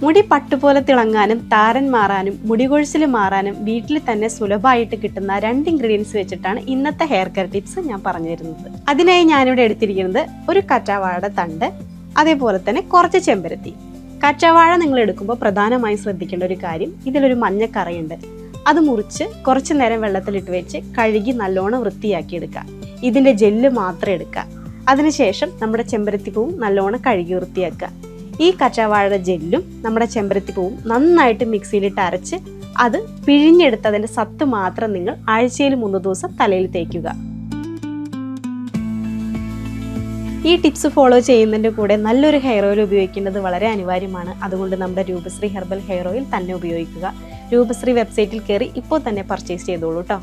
മുടി പട്ടുപോലെ തിളങ്ങാനും താരൻ മാറാനും മുടി കൊഴിച്ചിൽ മാറാനും വീട്ടിൽ തന്നെ സുലഭമായിട്ട് കിട്ടുന്ന 2 ഇൻഗ്രീഡിയൻസ് വെച്ചിട്ടാണ് ഇന്നത്തെ ഹെയർ കെയർ ടിപ്സ് ഞാൻ പറഞ്ഞു തരുന്നത്. അതിനായി ഞാനിവിടെ എടുത്തിരിക്കുന്നത് ഒരു കറ്റാവാഴയുടെ തണ്ട്, അതേപോലെ തന്നെ കുറച്ച് ചെമ്പരത്തി. കറ്റാവാഴ നിങ്ങൾ എടുക്കുമ്പോൾ പ്രധാനമായും ശ്രദ്ധിക്കേണ്ട ഒരു കാര്യം, ഇതിലൊരു മഞ്ഞക്കറയുണ്ട്. അത് മുറിച്ച് കുറച്ച് നേരം വെള്ളത്തിലിട്ട് വെച്ച് കഴുകി നല്ലോണം വൃത്തിയാക്കി എടുക്കുക. ഇതിൻ്റെ ജെല്ല് മാത്രം എടുക്കുക. അതിനുശേഷം നമ്മുടെ ചെമ്പരത്തിപ്പൂവും നല്ലോണം കഴുകി വൃത്തിയാക്കുക. ഈ കറ്റാവാഴയുടെ ജെല്ലും നമ്മുടെ ചെമ്പരത്തിപ്പൂവും നന്നായിട്ട് മിക്സിയിലിട്ട് അരച്ച് അത് പിഴിഞ്ഞെടുത്തതിൻ്റെ സത്ത് മാത്രം നിങ്ങൾ ആഴ്ചയിൽ 3 ദിവസം തലയിൽ തേക്കുക. ഈ ടിപ്സ് ഫോളോ ചെയ്യുന്നതിൻ്റെ കൂടെ നല്ലൊരു ഹെയർ ഓയിൽ ഉപയോഗിക്കേണ്ടത് വളരെ അനിവാര്യമാണ്. അതുകൊണ്ട് നമ്മുടെ രൂപശ്രീ ഹെർബൽ ഹെയർ ഓയിൽ തന്നെ ഉപയോഗിക്കുക. രൂപശ്രീ വെബ്സൈറ്റിൽ കയറി ഇപ്പോൾ തന്നെ പർച്ചേസ് ചെയ്തോളൂ കേട്ടോ.